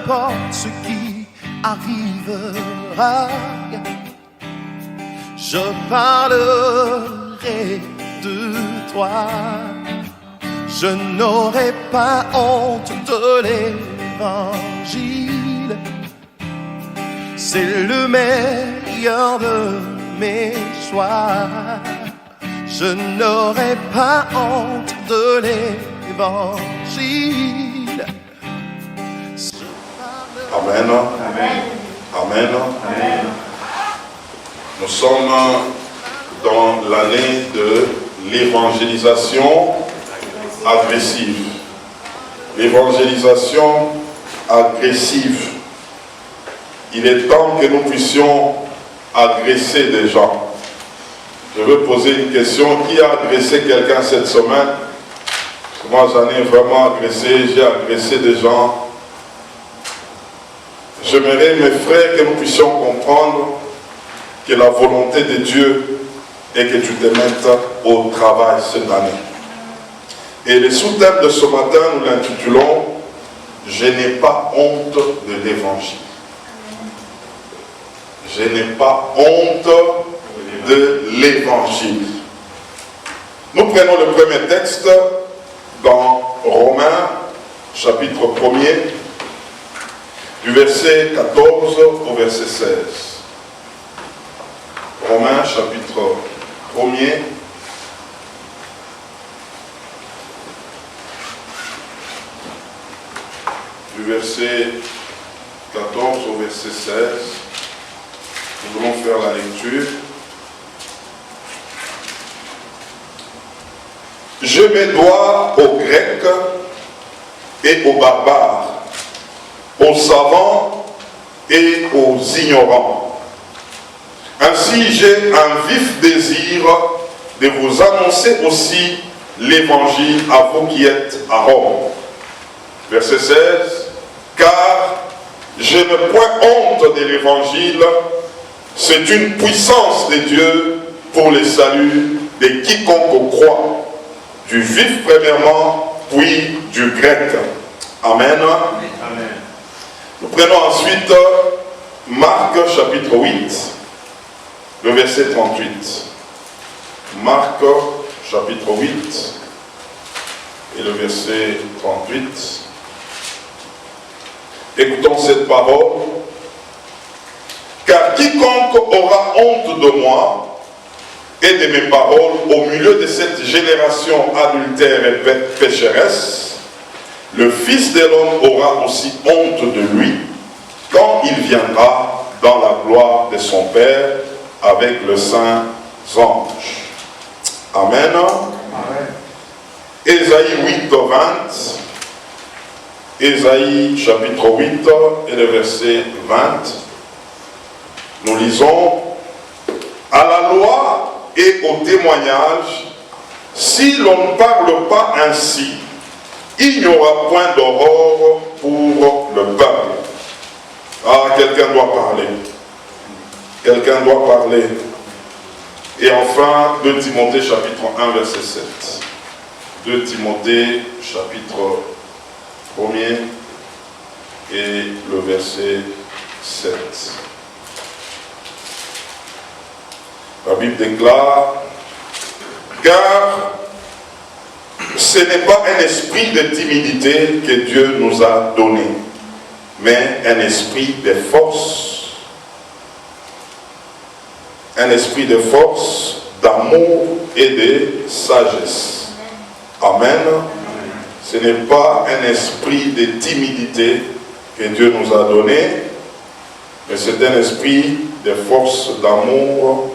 importe ce qui arrivera, je parlerai de toi. Je n'aurai pas honte de l'évangile. C'est le meilleur de mes choix. Je n'aurai pas honte de l'évangile. Amen. Amen. Amen. Amen. Nous sommes dans l'année de l'évangélisation agressive. L'évangélisation agressive. Il est temps que nous puissions agresser des gens. Je veux poser une question. Qui a agressé quelqu'un cette semaine? Moi, j'en ai vraiment agressé. J'ai agressé des gens. J'aimerais, mes frères, que nous puissions comprendre que la volonté de Dieu est que tu te mettes au travail cette année. Et le sous-thème de ce matin, nous l'intitulons « Je n'ai pas honte de l'évangile ». Je n'ai pas honte de l'évangile. Nous prenons le premier texte dans Romains, chapitre 1er, du verset 14 au verset 16. Romains, chapitre 1er, du verset 14 au verset 16. Nous allons faire la lecture. Je me dois aux Grecs et aux barbares, aux savants et aux ignorants. Ainsi, j'ai un vif désir de vous annoncer aussi l'évangile à vous qui êtes à Rome. Verset 16. Car je ne point honte de l'évangile, c'est une puissance de Dieu pour le salut de quiconque croit, du juif premièrement, puis du grec. Amen. Amen. Nous prenons ensuite Marc chapitre 8, le verset 38. Marc chapitre 8 et le verset 38. Écoutons cette parole. Car quiconque aura honte de moi et de mes paroles au milieu de cette génération adultère et pécheresse, le Fils de l'homme aura aussi honte de lui quand il viendra dans la gloire de son Père avec les saints anges. Amen. Amen. Ésaïe 8, 20. Ésaïe chapitre 8 et le verset 20. Nous lisons: à la loi et au témoignage, si l'on ne parle pas ainsi, il n'y aura point d'aurore pour le peuple. Ah, quelqu'un doit parler. Quelqu'un doit parler. Et enfin, 2 Timothée chapitre 1 verset 7. 2 Timothée chapitre 1er et le verset 7. La Bible déclare: car ce n'est pas un esprit de timidité que Dieu nous a donné, mais un esprit de force. Un esprit de force, d'amour et de sagesse. Amen. Ce n'est pas un esprit de timidité que Dieu nous a donné, mais c'est un esprit de force, d'amour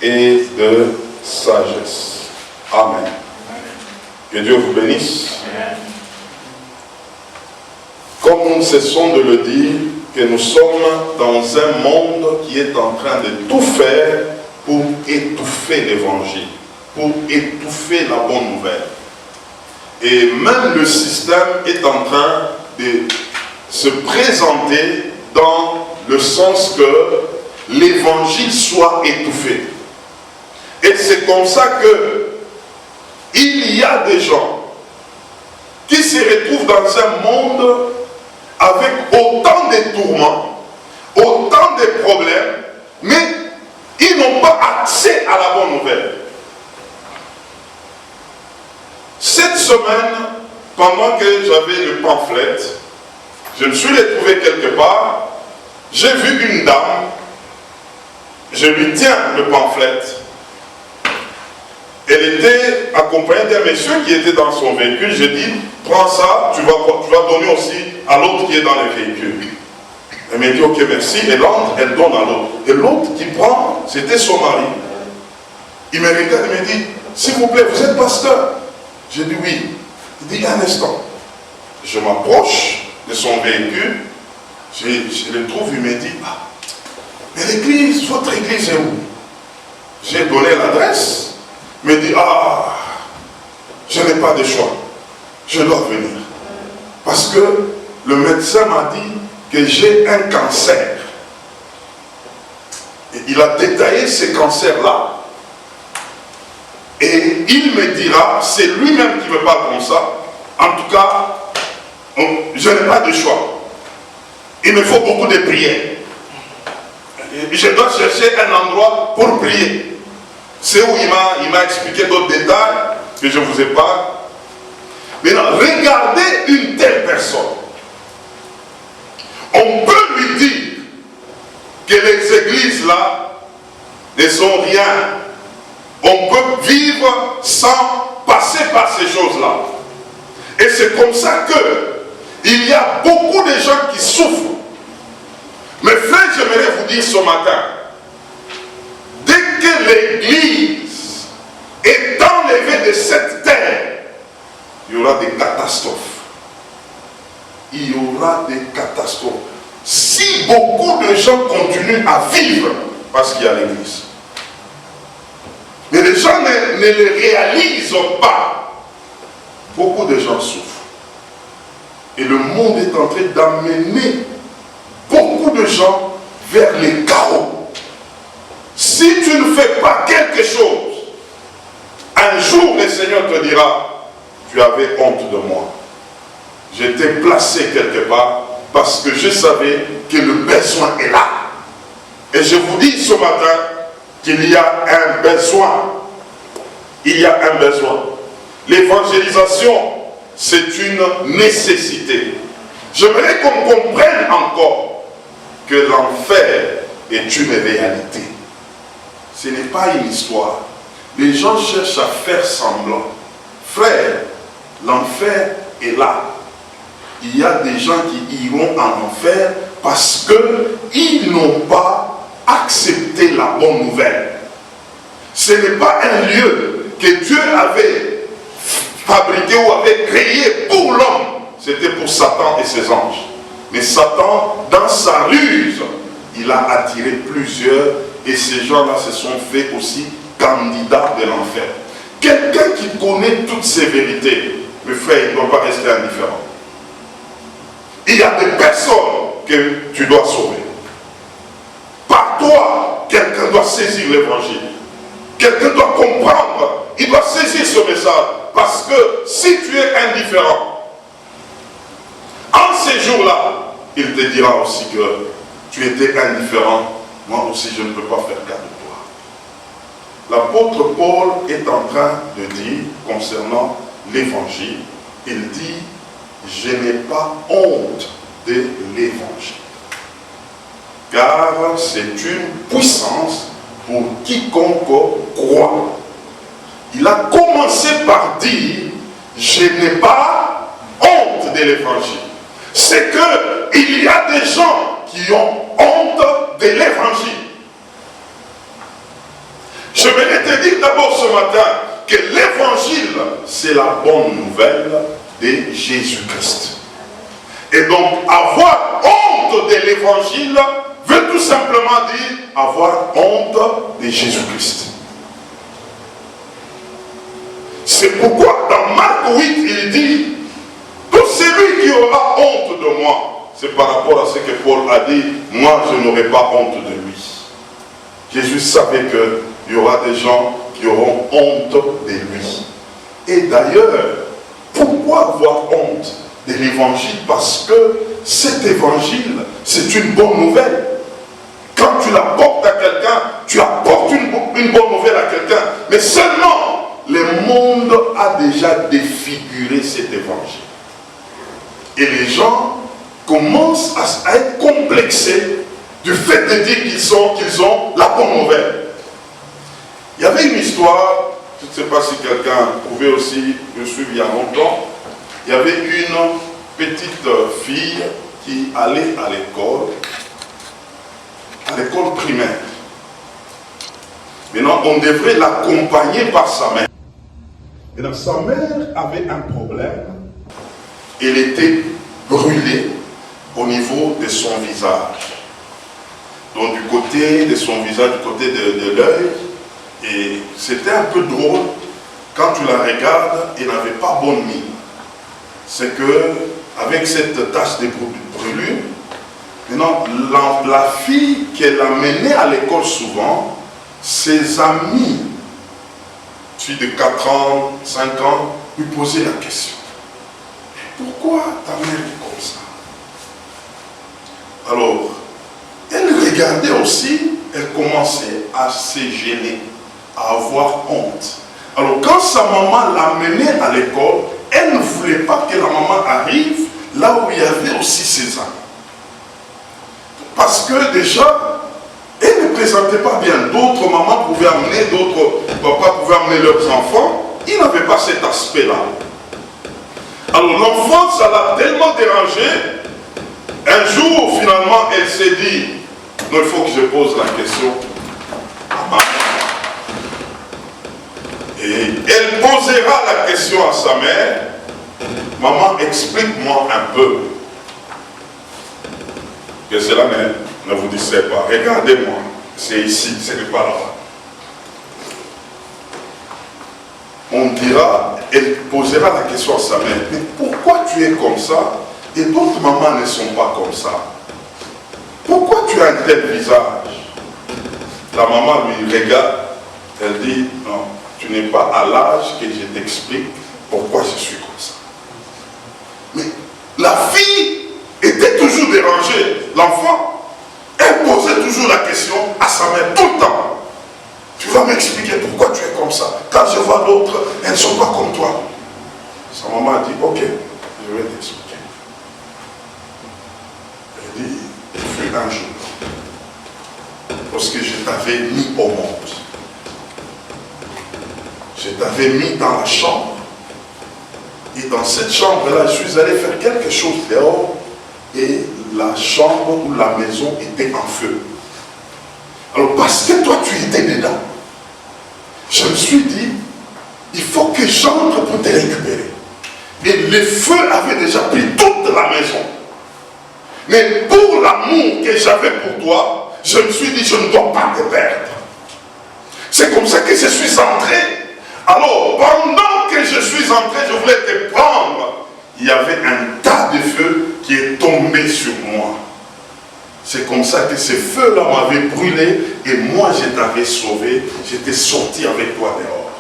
et de sagesse. Amen. Que Dieu vous bénisse. Comme nous ne cessons de le dire, que nous sommes dans un monde qui est en train de tout faire pour étouffer l'évangile, pour étouffer la bonne nouvelle. Et même le système est en train de se présenter dans le sens que l'évangile soit étouffé. Et c'est comme ça que il y a des gens qui se retrouvent dans un monde avec autant de tourments, autant de problèmes, mais ils n'ont pas accès à la bonne nouvelle. Cette semaine, pendant que j'avais le pamphlet, je me suis retrouvé quelque part, j'ai vu une dame, je lui tiens le pamphlet. Elle était accompagnée d'un monsieur qui était dans son véhicule. J'ai dit, prends ça, tu vas donner aussi à l'autre qui est dans le véhicule. Elle m'a dit, ok, merci. Elle entre, elle donne à l'autre. Et l'autre qui prend, c'était son mari. Il me regarde et me dit, s'il vous plaît, vous êtes pasteur? J'ai dit oui. Il dit, un instant. Je m'approche de son véhicule. Je le trouve, il me dit, ah, mais l'église, votre église est où? J'ai donné l'adresse. Il me dit, ah, je n'ai pas de choix. Je dois venir. Parce que le médecin m'a dit que j'ai un cancer. Et il a détaillé ces cancers-là. Et il me dira, c'est lui-même qui me parle comme ça. En tout cas, je n'ai pas de choix. Il me faut beaucoup de prières. Je dois chercher un endroit pour prier. C'est où il m'a expliqué d'autres détails que je ne vous ai pas. Maintenant, regardez une telle personne. On peut lui dire que les églises là ne sont rien. On peut vivre sans passer par ces choses-là. Et c'est comme ça qu'il y a beaucoup de gens qui souffrent. Mais frère, j'aimerais vous dire ce matin, dès que l'Église est enlevée de cette terre, il y aura des catastrophes. Il y aura des catastrophes. Si beaucoup de gens continuent à vivre parce qu'il y a l'Église. Mais les gens ne le réalisent pas. Beaucoup de gens souffrent. Et le monde est en train d'amener beaucoup de gens vers les chaos. Si tu ne fais pas quelque chose, un jour le Seigneur te dira, tu avais honte de moi. J'étais placé quelque part parce que je savais que le besoin est là. Et je vous dis ce matin qu'il y a un besoin. Il y a un besoin. L'évangélisation, c'est une nécessité. J'aimerais qu'on comprenne encore que l'enfer est une réalité. Ce n'est pas une histoire. Les gens cherchent à faire semblant. Frère, l'enfer est là. Il y a des gens qui iront en enfer parce qu'ils n'ont pas accepté la bonne nouvelle. Ce n'est pas un lieu que Dieu avait fabriqué ou avait créé pour l'homme. C'était pour Satan et ses anges. Mais Satan, dans sa ruse, il a attiré plusieurs et ces gens-là se sont fait aussi candidats de l'enfer. Quelqu'un qui connaît toutes ces vérités, mes frères, il ne doit pas rester indifférent. Il y a des personnes que tu dois sauver. Par toi, quelqu'un doit saisir l'évangile. Quelqu'un doit comprendre. Il doit saisir ce message. Parce que si tu es indifférent, en ces jours-là, il te dira aussi que tu étais indifférent. Moi aussi, je ne peux pas faire cas de toi. L'apôtre Paul est en train de dire, concernant l'évangile, il dit, je n'ai pas honte de l'évangile. Car c'est une puissance pour quiconque croit. Il a commencé par dire, je n'ai pas honte de l'évangile. C'est qu'il y a des gens qui ont honte de l'évangile. Je vais te dire d'abord ce matin que l'évangile, c'est la bonne nouvelle de Jésus-Christ. Et donc, avoir honte de l'évangile veut tout simplement dire avoir honte de Jésus-Christ. C'est pourquoi dans Marc 8, il dit, tout celui qui aura honte de moi, c'est par rapport à ce que Paul a dit, moi je n'aurai pas honte de lui. Jésus savait qu'il y aura des gens qui auront honte de lui. Et d'ailleurs, pourquoi avoir honte de l'évangile? Parce que cet évangile, c'est une bonne nouvelle. Quand tu l'apportes à quelqu'un, tu apportes une bonne nouvelle à quelqu'un. Mais seulement, le monde a déjà défiguré cet évangile. Et les gens commencent à être complexés du fait de dire qu'ils ont la bonne nouvelle. Il y avait une histoire, je ne sais pas si quelqu'un pouvait aussi me suivre il y a longtemps. Il y avait une petite fille qui allait à l'école primaire. Maintenant, on devrait l'accompagner par sa mère. Maintenant, sa mère avait un problème. Elle était brûlée au niveau de son visage. Donc, du côté de son visage, du côté de l'œil. Et c'était un peu drôle. Quand tu la regardes, elle n'avait pas bonne mine. C'est que, avec cette tache de brûlure, maintenant, la fille qu'elle amenait à l'école souvent, ses amis, filles de 4 ans, 5 ans, lui posaient la question. Pourquoi ta mère est comme ça? Alors, elle regardait aussi, elle commençait à se gêner, à avoir honte. Alors, quand sa maman l'amenait à l'école, elle ne voulait pas que la maman arrive là où il y avait aussi ses amis. Parce que déjà, elle ne présentait pas bien. D'autres mamans pouvaient amener, d'autres papas pouvaient amener leurs enfants. Ils n'avaient pas cet aspect-là. Alors l'enfant, ça l'a tellement dérangé. Un jour, finalement, elle s'est dit, non, il faut que je pose la question à ma mère. Et elle posera la question à sa mère. Maman, explique-moi un peu. Que cela ne vous dise pas. Regardez-moi. C'est ici, ce n'est pas là-bas. On dira, elle posera la question à sa mère. Mais pourquoi tu es comme ça et d'autres mamans ne sont pas comme ça? Pourquoi tu as un tel visage? La maman lui regarde. Elle dit, non, tu n'es pas à l'âge que je t'explique pourquoi je suis comme ça. Mais la fille était toujours dérangée. L'enfant, elle posait toujours la question à sa mère tout le temps. Tu vas m'expliquer pourquoi tu es comme ça. Quand je vois d'autres, elles ne sont pas comme toi. Sa maman a dit, ok, je vais t'expliquer. Elle dit, il fut un jour, lorsque je t'avais mis au monde, je t'avais mis dans la chambre, et dans cette chambre-là, je suis allé faire quelque chose dehors, et la chambre ou la maison était en feu. Alors parce que toi tu étais dedans, je me suis dit, il faut que j'entre pour te récupérer. Et le feu avait déjà pris toute la maison. Mais pour l'amour que j'avais pour toi, je me suis dit, je ne dois pas te perdre. C'est comme ça que je suis entré. Alors, pendant que je suis entré, je voulais te prendre. Il y avait un tas de feu qui est tombé sur moi. C'est comme ça que ce feu-là m'avait brûlé et moi je t'avais sauvé. J'étais sorti avec toi dehors.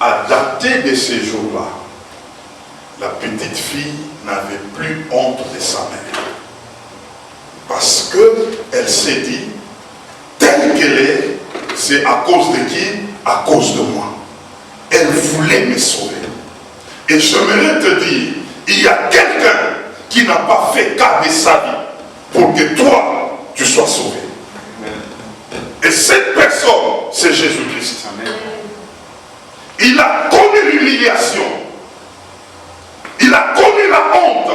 À dater de ces jours-là, la petite fille n'avait plus honte de sa mère. Parce qu'elle s'est dit, telle qu'elle est, c'est à cause de qui? À cause de moi. Elle voulait me sauver. Et j'aimerais te dire, il y a quelqu'un qui n'a pas fait cas de sa vie pour que toi, tu sois sauvé. Et cette personne, c'est Jésus-Christ. Il a connu l'humiliation. Il a connu la honte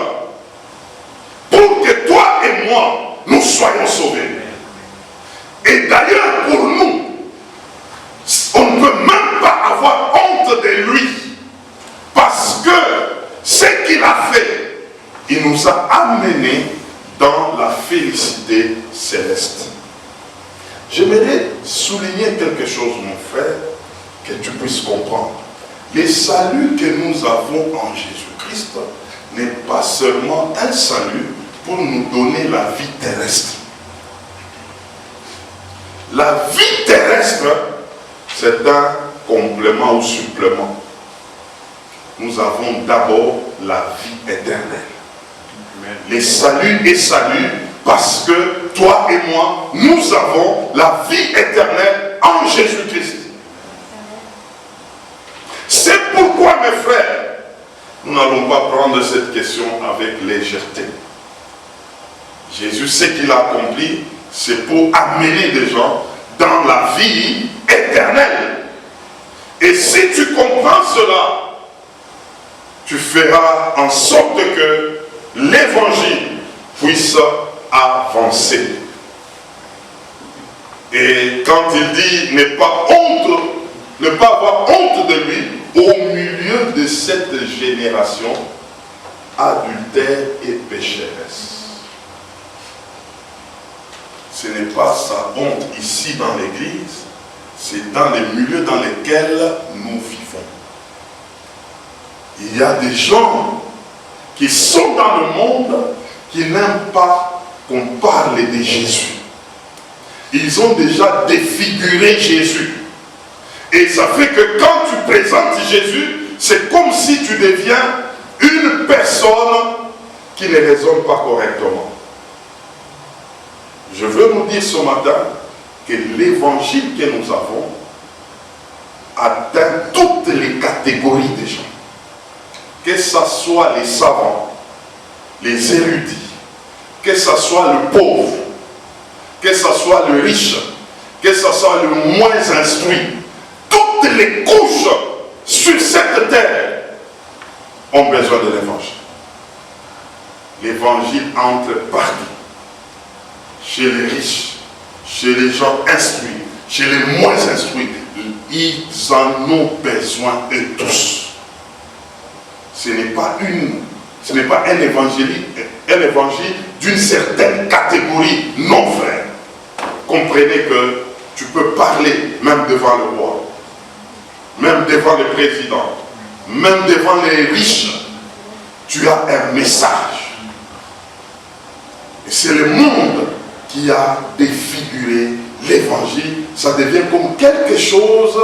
pour que toi et moi, nous soyons sauvés. Et d'ailleurs, pour nous, on ne peut même pas avoir honte de lui. Parce que ce qu'il a fait, il nous a amenés dans la félicité céleste. J'aimerais souligner quelque chose, mon frère, que tu puisses comprendre. Le salut que nous avons en Jésus-Christ n'est pas seulement un salut pour nous donner la vie terrestre. La vie terrestre, c'est un complément ou supplément. nous avons d'abord la vie éternelle. Les saluts et salut parce que toi et moi, nous avons la vie éternelle en Jésus-Christ. C'est pourquoi, mes frères, nous n'allons pas prendre cette question avec légèreté. Jésus, ce qu'il a accompli, c'est pour amener des gens dans la vie éternelle. Et si tu comprends cela, tu feras en sorte que l'évangile puisse avancer. Et quand il dit ne pas avoir honte de lui au milieu de cette génération adultère et pécheresse. Ce n'est pas sa honte ici dans l'église, c'est dans les milieux dans lesquels nous vivons. Il y a des gens qui sont dans le monde qui n'aiment pas qu'on parle de Jésus. Ils ont déjà défiguré Jésus. Et ça fait que quand tu présentes Jésus, c'est comme si tu deviens une personne qui ne raisonne pas correctement. Je veux nous dire ce matin que l'évangile que nous avons atteint toutes les catégories des gens. Que ce soit les savants, les érudits, que ce soit le pauvre, que ce soit le riche, que ce soit le moins instruit, toutes les couches sur cette terre ont besoin de l'évangile. L'évangile entre partout. Chez les riches, chez les gens instruits, chez les moins instruits. Ils en ont besoin eux tous. Ce n'est pas un évangile d'une certaine catégorie. Non, frère. Comprenez que tu peux parler même devant le roi, même devant le président, même devant les riches. Tu as un message. Et c'est le monde qui a défiguré l'évangile. Ça devient comme quelque chose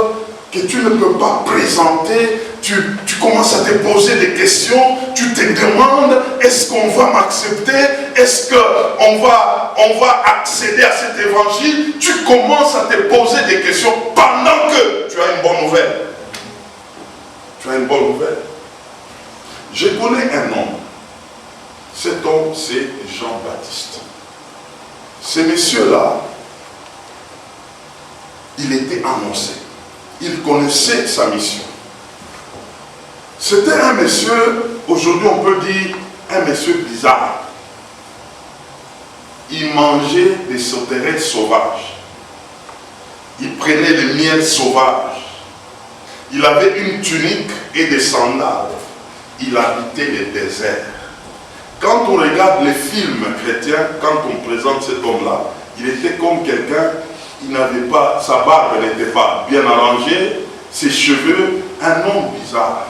que tu ne peux pas présenter. Tu commences à te poser des questions. Tu te demandes, est-ce qu'on va m'accepter? Est-ce qu'on va accéder à cet évangile? Tu commences à te poser des questions pendant que tu as une bonne nouvelle. Tu as une bonne nouvelle. Je connais un homme. Cet homme, c'est Jean-Baptiste. Ce monsieur-là, il était annoncé. Il connaissait sa mission. C'était un monsieur, aujourd'hui on peut dire, un monsieur bizarre. Il mangeait des sauterelles sauvages. Il prenait le miel sauvage. Il avait une tunique et des sandales. Il habitait le désert. Quand on regarde les films chrétiens, quand on présente cet homme-là, il était comme quelqu'un qui n'avait pas, sa barbe n'était pas bien arrangée, ses cheveux, un homme bizarre.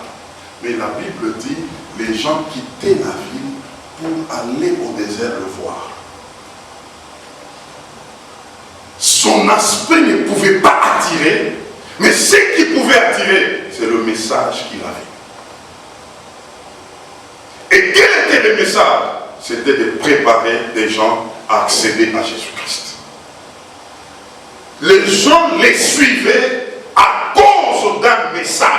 Mais la Bible dit, les gens quittaient la ville pour aller au désert le voir. Son aspect ne pouvait pas attirer, mais ce qui pouvait attirer, c'est le message qu'il avait. Et quel était le message? C'était de préparer des gens à accéder à Jésus-Christ. Les gens les suivaient à cause d'un message.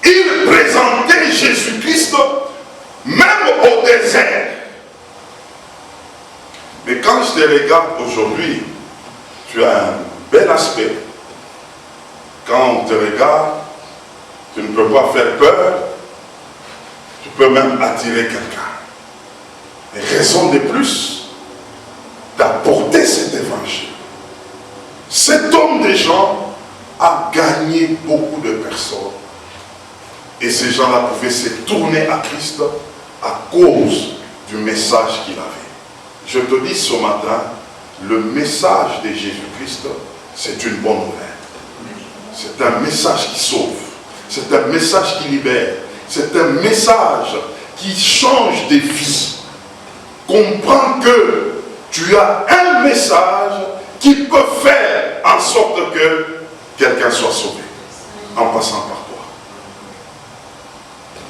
Ils présentaient Jésus-Christ même au désert. Mais quand je te regarde aujourd'hui, tu as un bel aspect. Quand on te regarde, tu ne peux pas faire peur, tu peux même attirer quelqu'un. Et raison de plus d'apporter cet évangile. Cet homme des gens a gagné beaucoup de personnes. Et ces gens-là pouvaient se tourner à Christ à cause du message qu'il avait. Je te dis ce matin, le message de Jésus-Christ, c'est une bonne nouvelle. C'est un message qui sauve. C'est un message qui libère. C'est un message qui change des vies. Comprends que tu as un message qui peut faire en sorte que quelqu'un soit sauvé. en passant par toi.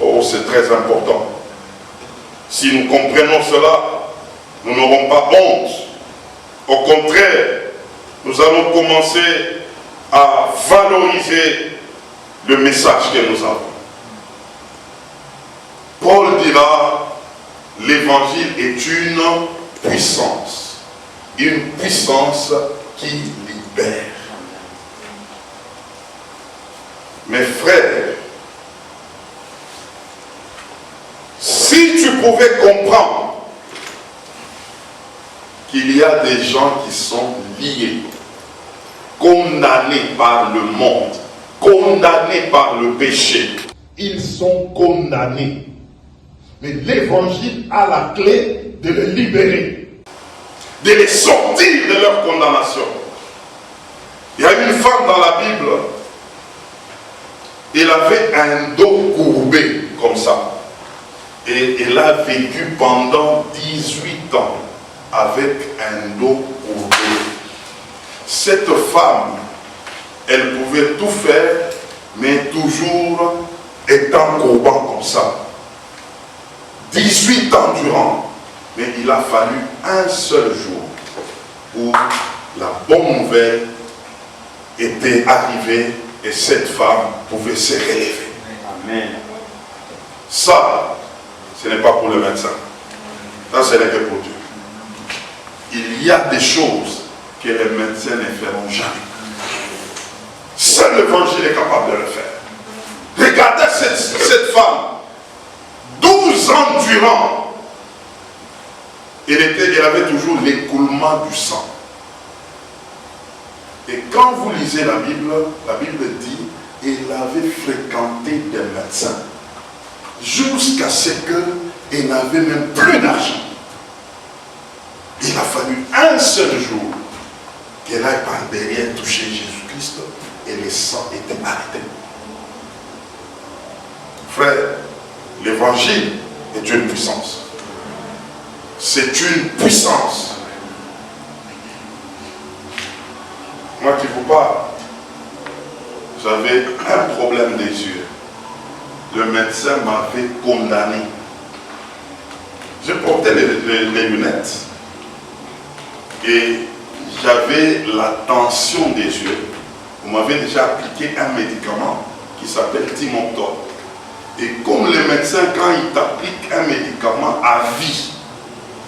Oh, c'est très important. Si nous comprenons cela, nous n'aurons pas honte. Au contraire, nous allons commencer à valoriser le message que nous avons. Paul dira, l'évangile est une puissance qui libère. Mes frères, si tu pouvais comprendre qu'il y a des gens qui sont liés, condamnés par le monde, condamnés par le péché, ils sont condamnés. Mais l'évangile a la clé de les libérer, de les sortir de leur condamnation. Il y a une femme dans la Bible, elle avait un dos courbé comme ça. Et elle a vécu pendant 18 ans avec un dos courbé. Cette femme, elle pouvait tout faire, mais toujours étant courbant comme ça. 18 ans durant, mais il a fallu un seul jour où la bonne nouvelle était arrivée et cette femme pouvait se relever. Amen. Ça, ce n'est pas pour le médecin. Ça, ce n'est que pour Dieu. Il y a des choses que les médecins ne feront jamais. Seul l'évangile est capable de le faire. Regardez cette femme. 12 ans durant, elle avait toujours l'écoulement du sang. Et quand vous lisez la Bible dit qu'elle avait fréquenté des médecins jusqu'à ce qu'elle n'avait même plus d'argent. Il a fallu un seul jour qu'elle aille par derrière toucher Jésus-Christ et le sang était arrêté. Frère, l'évangile est une puissance. C'est une puissance. Moi qui vous parle, j'avais un problème des yeux. Le médecin m'avait condamné. Je portais les lunettes et j'avais la tension des yeux. Vous m'avez déjà appliqué un médicament qui s'appelle Timoptol. Et comme le médecin, quand il t'applique un médicament à vie,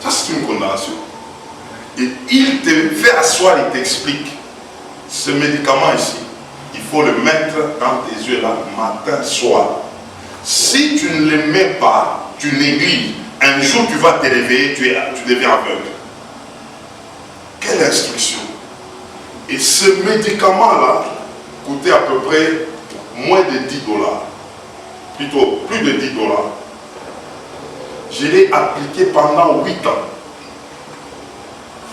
ça c'est une condamnation. Et il te fait asseoir et t'explique, ce médicament ici, il faut le mettre dans tes yeux là, matin, soir. Si tu ne le mets pas, tu négliges, un jour tu vas te réveiller, tu deviens aveugle. Quelle instruction! Et ce médicament-là coûtait à peu près moins de $10. Plutôt plus de $10. Je l'ai appliqué pendant 8 ans.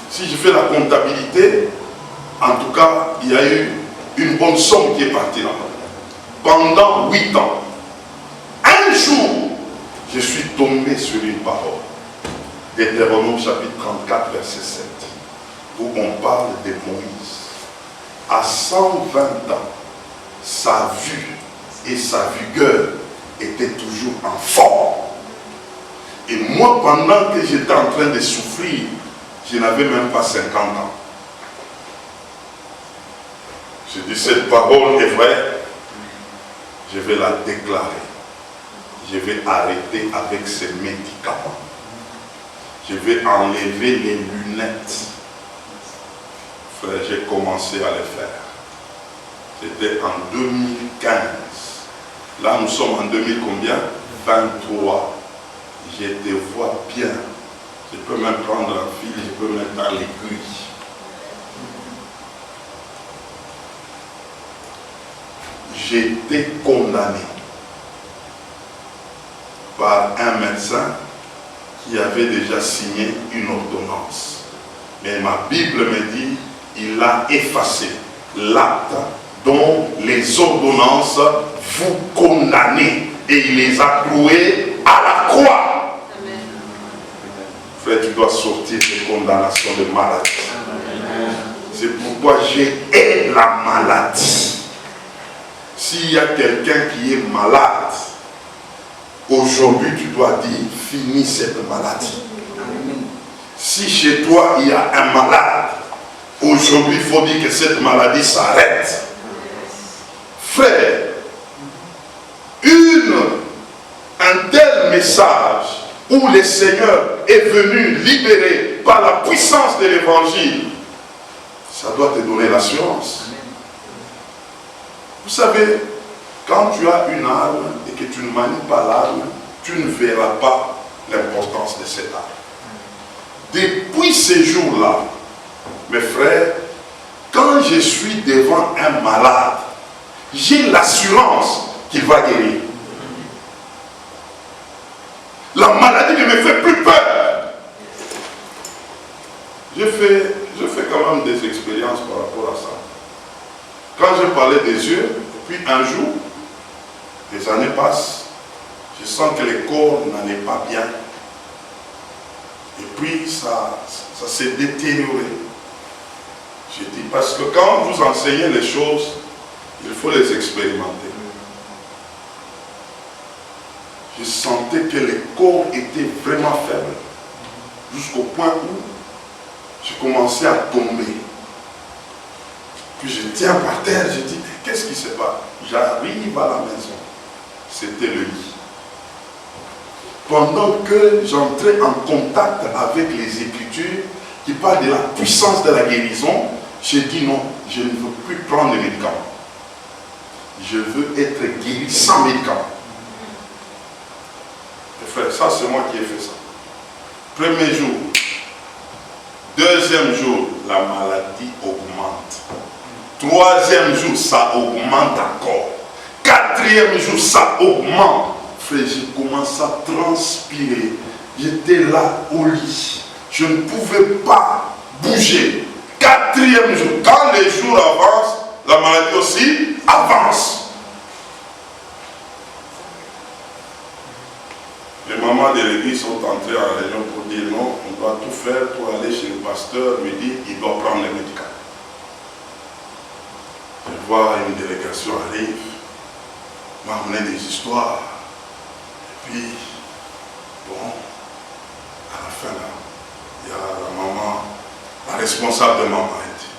Si je fais la comptabilité, en tout cas, il y a eu une bonne somme qui est partie là. Pendant 8 ans. Un jour, je suis tombé sur une parole. Deutéronome chapitre 34, verset 7. Où on parle de Moïse. À 120 ans, sa vue et sa vigueur étaient toujours en forme. Et moi, pendant que j'étais en train de souffrir, je n'avais même pas 50 ans. Je dis, cette parole est vraie, je vais la déclarer. Je vais arrêter avec ces médicaments. Je vais enlever les lunettes. Frère, j'ai commencé à le faire. C'était en 2015. Là, nous sommes en 2000 combien? 23. Je te vois bien. Je peux même prendre un fil, je peux mettre dans l'aiguille. J'étais condamné par un médecin qui avait déjà signé une ordonnance. Mais ma Bible me dit, il a effacé l'acte dont les ordonnances vous condamnez et il les a cloués à la croix. Amen. Frère, tu dois sortir des condamnations de maladie. C'est pourquoi j'ai la maladie. s'il y a quelqu'un qui est malade, aujourd'hui tu dois dire, finis cette maladie. Si chez toi il y a un malade, aujourd'hui il faut dire que cette maladie s'arrête. Frère, un tel message où le Seigneur est venu libérer par la puissance de l'évangile, ça doit te donner l'assurance. Vous savez, quand tu as une arme et que tu ne manies pas l'arme, tu ne verras pas l'importance de cette arme. Depuis ces jours-là, mes frères, quand je suis devant un malade, j'ai l'assurance qu'il va guérir. La maladie ne me fait plus peur. Je fais quand même des expériences par rapport à ça. Quand je parlais des yeux, puis un jour, les années passent, je sens que le corps n'en est pas bien. Et puis ça s'est détérioré. Je dis, parce que quand vous enseignez les choses, il faut les expérimenter. Je sentais que le corps était vraiment faible. Jusqu'au point où je commençais à tomber. Puis je tiens par terre, je dis, qu'est-ce qui se passe? J'arrive à la maison. C'était le lit. Pendant que j'entrais en contact avec les Écritures qui parlent de la puissance de la guérison, j'ai dit non, je ne veux plus prendre les médicaments. Je veux être guéri sans médicaments. Frère, ça c'est moi qui ai fait ça. Premier jour, deuxième jour, la maladie augmente. Troisième jour, ça augmente encore. Quatrième jour, ça augmente. Frère, j'ai commencé à transpirer. J'étais là au lit. Je ne pouvais pas bouger. Quatrième jour, quand les jours avancent, la maladie aussi avance. Les mamans de l'église sont entrées en réunion pour dire non, on doit tout faire pour aller chez le pasteur, lui dire qu'il doit prendre les médicaments. Je vois une délégation arrive, m'a amené des histoires. Et puis, bon, à la fin là, il y a la maman, la responsable de maman, elle dit,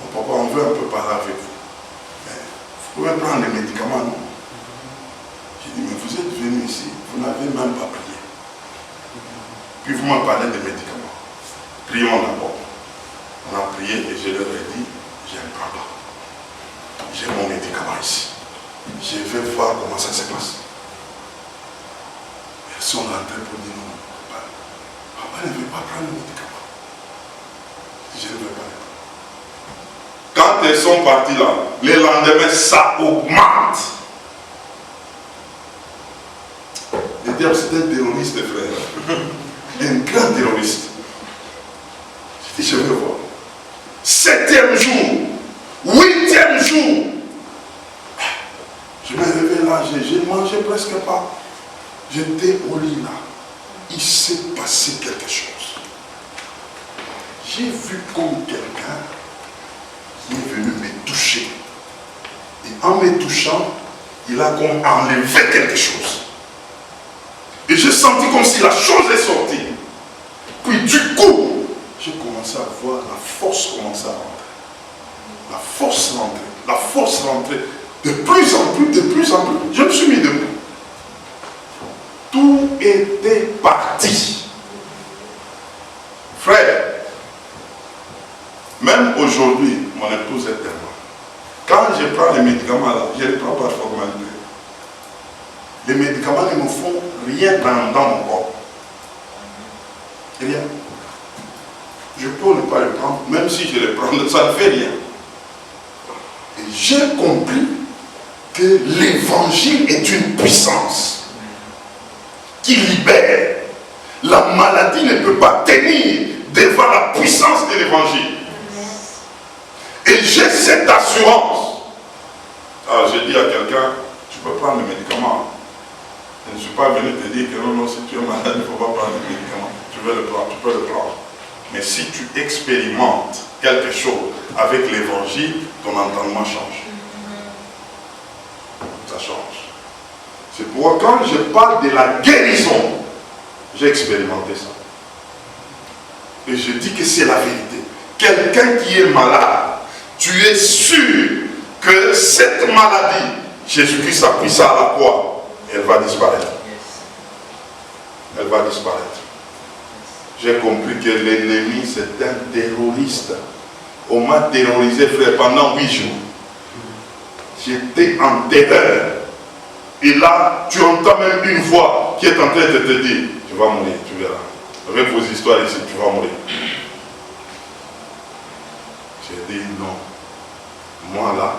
mon papa, on veut un peu parler avec vous. Mais vous pouvez prendre les médicaments, non? J'ai dit, mais vous êtes venu ici, vous n'avez même pas prié. Puis vous m'en parlez des médicaments. Prions d'abord. On a prié et je leur ai dit, je ne prends pas. J'ai mon médicament ici. Je vais voir comment ça se passe. Elles sont rentrées pour dire non, papa ne veut pas prendre le médicament. Je ne veux pas le prendre. Quand elles sont parties là, le lendemain, ça augmente. Le diable, c'est un terroriste, frère. Un grand terroriste. J'ai dit, je vais voir. 7e jour, 8e jour. Je me réveille là, je ne mangeais presque pas. J'étais au lit là. Il s'est passé quelque chose. J'ai vu comme quelqu'un qui est venu me toucher. Et en me touchant, il a comme enlevé quelque chose. Et j'ai senti comme si la chose est sortie. Puis du coup, j'ai commencé à voir la force commencer à rentrer. La force rentrer. La force rentrer. De plus en plus, de plus en plus. Je me suis mis debout. Tout était parti. Frère, même aujourd'hui, mon épouse est témoin. Quand je prends les médicaments là, je ne les prends pas formellement. Les médicaments ne me font rien dans mon corps. Rien. Je peux ne pas les prendre, même si je les prends, ça ne fait rien. Et j'ai compris que l'évangile est une puissance qui libère. La maladie ne peut pas tenir devant la puissance de l'évangile. Et j'ai cette assurance. Alors j'ai dit à quelqu'un, tu peux prendre les médicaments. Je ne suis pas venu te dire que non, si tu es malade, il ne faut pas prendre les médicaments. Tu veux le prendre, tu peux le prendre. Mais si tu expérimentes quelque chose avec l'évangile, ton entendement change. Moi, quand je parle de la guérison, j'ai expérimenté ça. Et je dis que c'est la vérité. Quelqu'un qui est malade, tu es sûr que cette maladie, Jésus-Christ a pris ça à la croix, elle va disparaître. Elle va disparaître. J'ai compris que l'ennemi, c'est un terroriste. On m'a terrorisé, frère, pendant 8 jours. J'étais en terreur. Et là, tu entends même une voix qui est en train de te dire, tu vas mourir, tu verras. Avec vos histoires ici, tu vas mourir. J'ai dit non. Moi là,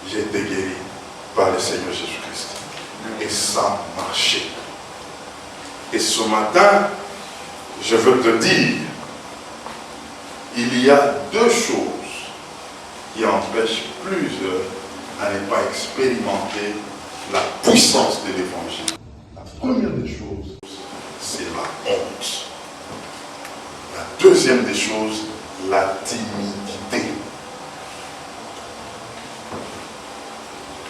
j'ai été guéri par le Seigneur Jésus-Christ. Et ça marchait. Et ce matin, je veux te dire, il y a 2 choses qui empêchent plusieurs à ne pas expérimenter la puissance de l'évangile. La première des choses, c'est la honte. La deuxième des choses, la timidité.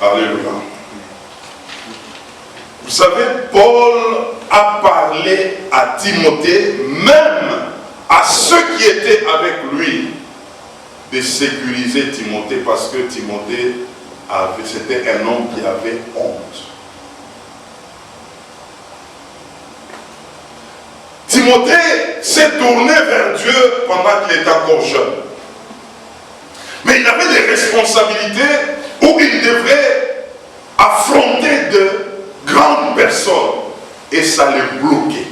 Alléluia. Vous savez, Paul a parlé à Timothée, même à ceux qui étaient avec lui, de sécuriser Timothée, parce que Timothée, c'était un homme qui avait honte. Timothée s'est tourné vers Dieu pendant qu'il était encore jeune. Mais il avait des responsabilités où il devrait affronter de grandes personnes. Et ça les bloquait.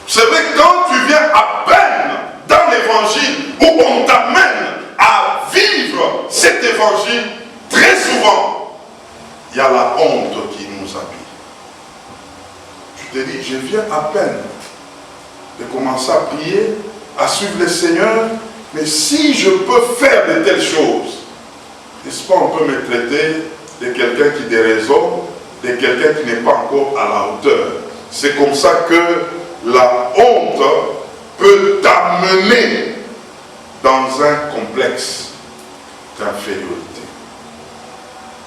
Vous savez, quand tu viens à peine dans l'évangile, où on t'amène à vivre cet évangile, très souvent, il y a la honte qui nous habille. Tu te dis, je viens à peine de commencer à prier, à suivre le Seigneur, mais si je peux faire de telles choses, n'est-ce pas, on peut me traiter de quelqu'un qui déraisonne, de quelqu'un qui n'est pas encore à la hauteur. C'est comme ça que la honte peut t'amener dans un complexe d'infériorité.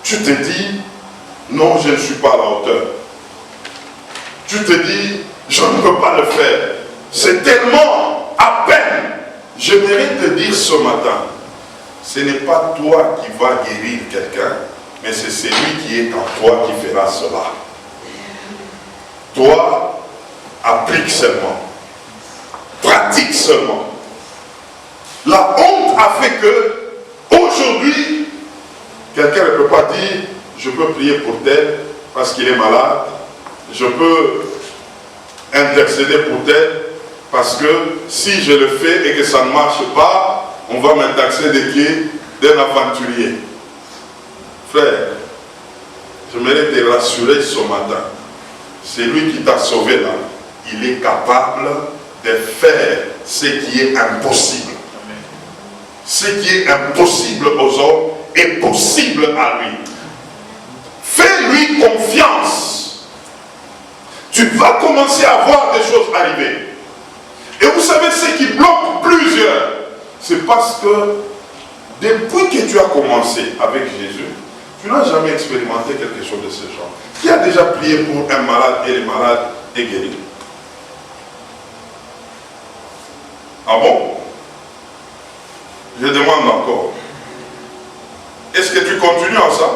Tu te dis, non, je ne suis pas à la hauteur. Tu te dis, je ne peux pas le faire. C'est tellement à peine. J'aimerais te dire ce matin, ce n'est pas toi qui vas guérir quelqu'un, mais c'est celui qui est en toi qui fera cela. Toi, applique seulement. Pratique seulement. La honte a fait que, aujourd'hui, quelqu'un ne peut pas dire, je peux prier pour tel parce qu'il est malade, je peux intercéder pour tel parce que si je le fais et que ça ne marche pas, on va me taxer de qui? D'un aventurier. Frère, j'aimerais te rassurer ce matin. C'est lui qui t'a sauvé là. Il est capable de faire ce qui est impossible. Ce qui est impossible aux hommes est possible à lui. Fais-lui confiance. Tu vas commencer à voir des choses arriver. Et vous savez ce qui bloque plusieurs, c'est parce que depuis que tu as commencé avec Jésus, tu n'as jamais expérimenté quelque chose de ce genre. Qui a déjà prié pour un malade et le malade est guéri? Ah bon? Je demande encore. Est-ce que tu continues en ça?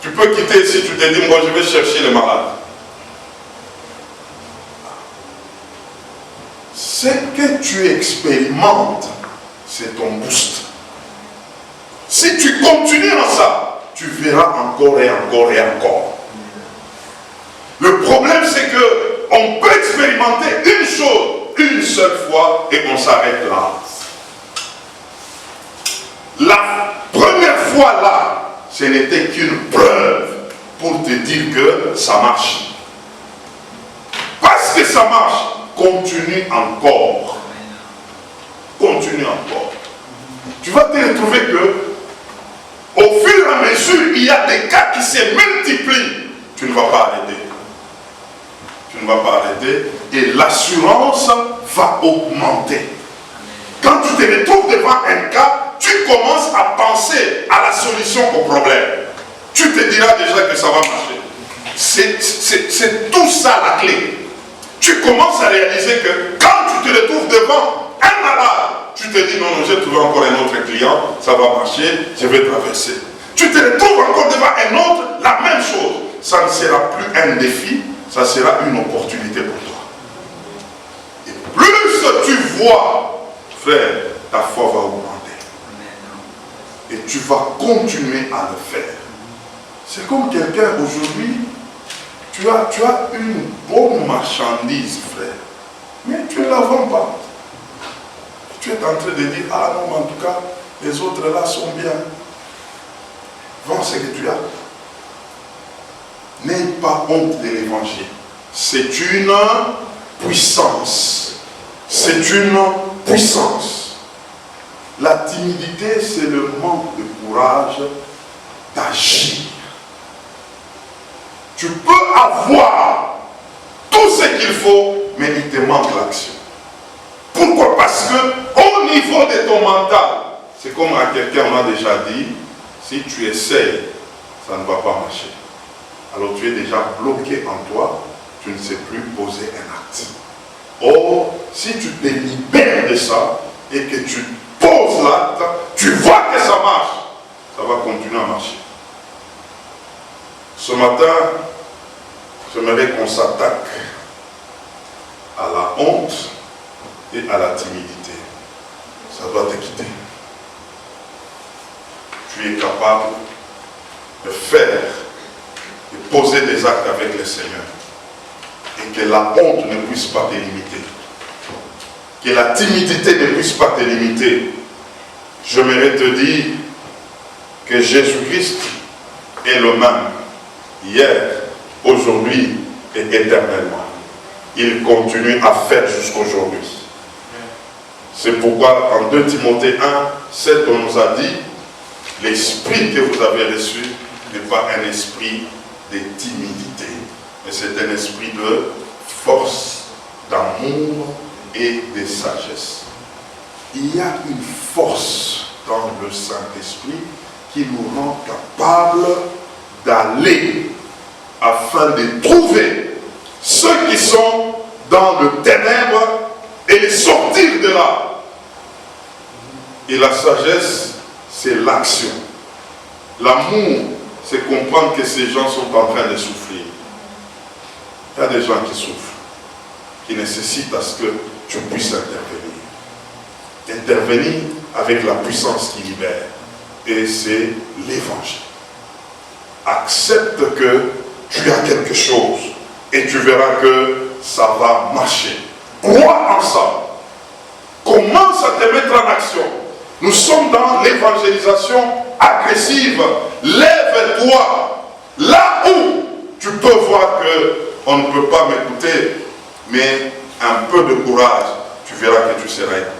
Tu peux quitter ici, tu te dis, moi je vais chercher les malades. Ce que tu expérimentes, c'est ton boost. Si tu continues en ça, tu verras encore et encore et encore. Le problème, c'est que on peut expérimenter une chose une seule fois et on s'arrête là. La première fois là, ce n'était qu'une preuve pour te dire que ça marche. Parce que ça marche, continue encore. Continue encore. Tu vas te retrouver que au fur et à mesure, il y a des cas qui se multiplient. Tu ne vas pas arrêter. Tu ne vas pas arrêter. Et l'assurance va augmenter. Quand tu te retrouves devant un cas, tu commences à penser à la solution au problème. tu te diras déjà que ça va marcher. C'est tout ça la clé. Tu commences à réaliser que quand tu te retrouves devant un malade, tu te dis non, j'ai trouvé encore un autre client, ça va marcher, je vais traverser. Tu te retrouves encore devant un autre, la même chose. Ça ne sera plus un défi, ça sera une opportunité pour toi. Et plus tu vois, frère, ta foi va augmenter. Et tu vas continuer à le faire. C'est comme quelqu'un aujourd'hui, tu as une bonne marchandise, frère, mais tu ne la vends pas. Tu es en train de dire, ah non, mais en tout cas, les autres là sont bien. Vends ce que tu as. N'aie pas honte de l'évangile. C'est une puissance. C'est une puissance. La timidité, c'est le manque de courage d'agir. Tu peux avoir tout ce qu'il faut, mais il te manque l'action. Pourquoi? Parce que au niveau de ton mental, c'est comme à quelqu'un on a déjà dit, si tu essayes, ça ne va pas marcher. Alors tu es déjà bloqué en toi, tu ne sais plus poser un acte. Or, si tu te libères de ça et que tu poses l'acte, tu vois que ça marche, ça va continuer à marcher. Ce matin, j'aimerais qu'on s'attaque à la honte et à la timidité. Ça doit te quitter. Tu es capable de faire, de poser des actes avec le Seigneur. Et que la honte ne puisse pas te limiter. Que la timidité ne puisse pas te limiter. J'aimerais te dire que Jésus-Christ est le même. Hier, aujourd'hui et éternellement. Il continue à faire jusqu'aujourd'hui. C'est pourquoi en 2 Timothée 1, 7, on nous a dit, l'esprit que vous avez reçu n'est pas un esprit de timidité, mais c'est un esprit de force, d'amour et de sagesse. Il y a une force dans le Saint-Esprit qui nous rend capables d'aller afin de trouver ceux qui sont dans le ténèbre et les sortir de là. Et la sagesse, c'est l'action. L'amour, c'est comprendre que ces gens sont en train de souffrir. Il y a des gens qui souffrent, qui nécessitent à ce que tu puisses intervenir. Intervenir avec la puissance qui libère. Et c'est l'évangile. Accepte que tu as quelque chose et tu verras que ça va marcher. Crois en ça. Commence à te mettre en action. Nous sommes dans l'évangélisation agressive. Lève-toi. Là où tu peux voir qu'on ne peut pas m'écouter, mais un peu de courage, tu verras que tu seras écouté.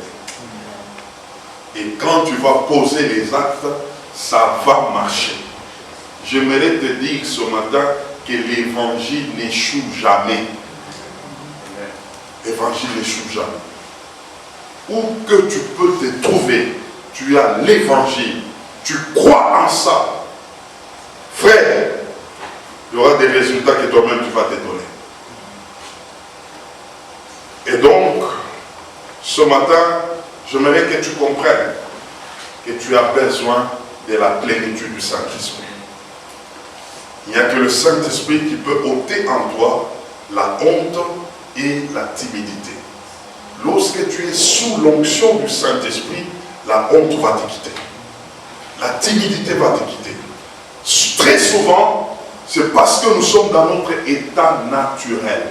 Et quand tu vas poser les actes, ça va marcher. J'aimerais te dire ce matin que l'évangile n'échoue jamais. L'évangile n'échoue jamais. Où que tu peux te trouver, tu as l'évangile. Tu crois en ça. Frère, il y aura des résultats que toi-même tu vas te donner. Et donc, ce matin, j'aimerais que tu comprennes que tu as besoin de la plénitude du Saint-Esprit. Il n'y a que le Saint-Esprit qui peut ôter en toi la honte et la timidité. Lorsque tu es sous l'onction du Saint-Esprit, la honte va te quitter. La timidité va te quitter. Très souvent, c'est parce que nous sommes dans notre état naturel.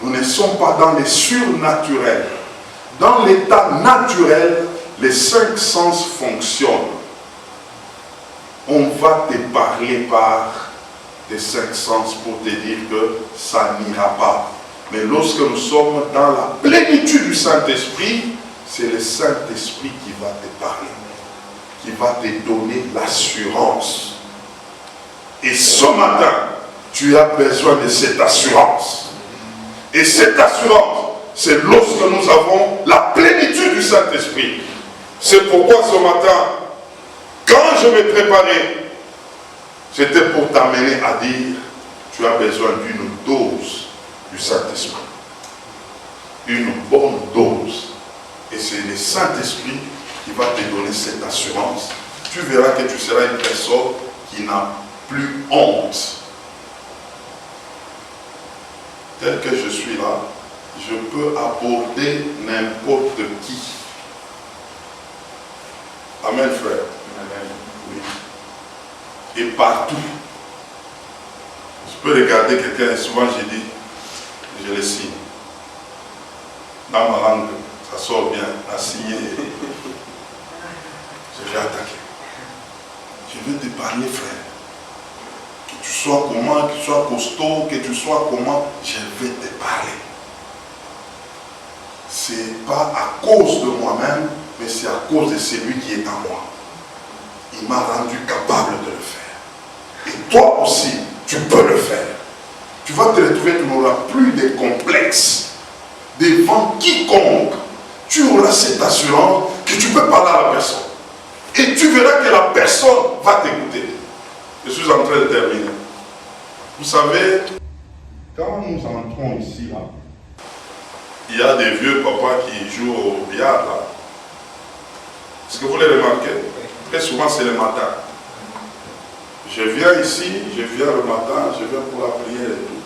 Nous ne sommes pas dans les surnaturels. Dans l'état naturel, les 5 sens fonctionnent. On va te parler par des 5 sens pour te dire que ça n'ira pas. Mais lorsque nous sommes dans la plénitude du Saint-Esprit, c'est le Saint-Esprit qui va te parler, qui va te donner l'assurance. Et ce matin, tu as besoin de cette assurance. Et cette assurance, c'est lorsque nous avons la plénitude du Saint-Esprit. C'est pourquoi ce matin, quand je me préparais, C'était pour t'amener à dire, tu as besoin d'une dose du Saint-Esprit. Une bonne dose. Et c'est le Saint-Esprit qui va te donner cette assurance. Tu verras que tu seras une personne qui n'a plus honte. Tel que je suis là, je peux aborder n'importe qui. Amen, frère. Amen. Oui. Et partout. Je peux regarder quelqu'un et souvent je dis, je le signe. Dans ma langue, ça sort bien, à signer. Je vais attaquer. Je vais te parler, frère. Que tu sois comment, que tu sois costaud, que tu sois comment, je vais te parler. C'est pas à cause de moi-même, mais c'est à cause de celui qui est en moi. Il m'a rendu capable de le faire. Et toi aussi, tu peux le faire. Tu vas te retrouver, tu n'auras plus de complexes devant quiconque. Tu auras cette assurance que tu peux parler à la personne. Et tu verras que la personne va t'écouter. Je suis en train de terminer. Vous savez, quand nous entrons ici, là, il y a des vieux papas qui jouent au billard là. Est-ce que vous les remarquez? Très souvent c'est le matin. Je viens ici, je viens le matin, je viens pour la prière et tout.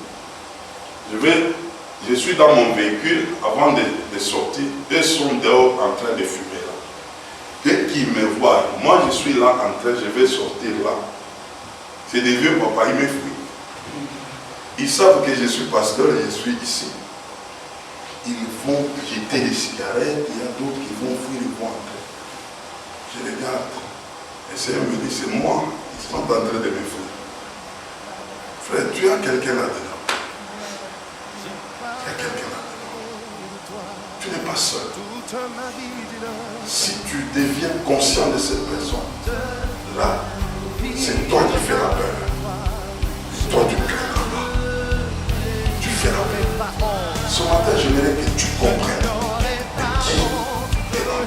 Je suis dans mon véhicule avant de sortir. Eux sont dehors en train de fumer là. Dès qu'ils me voient, moi je suis là en train, je vais sortir là. C'est des vieux papas, ils me fuient. Ils savent que je suis pasteur et je suis ici. Ils vont jeter des cigarettes, il y a d'autres qui vont fuir, ils vont entrer. Je regarde. Et c'est me dit, c'est moi. Ils sont en train de me fuir. Frère, tu as quelqu'un là-dedans. Il y a quelqu'un là-dedans. Tu n'es pas seul. Si tu deviens conscient de cette personne, là, c'est toi qui fais la peur. C'est toi qui crains là-bas. Tu fais la peur. Ce matin, j'aimerais que tu comprennes qui est là.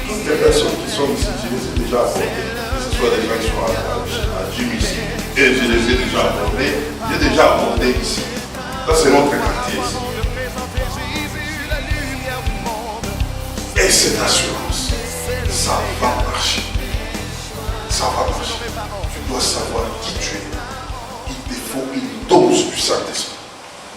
Toutes les personnes qui sont ici, je les ai déjà abordées. Que ce soit des gens qui sont à Jim ici. Et je les ai déjà abordés. J'ai déjà abordé ici. Ça, c'est notre quartier ici. Et cette assurance, ça va marcher. Ça va marcher. Tu dois savoir qui tu es. Il te faut une dose du Saint-Esprit.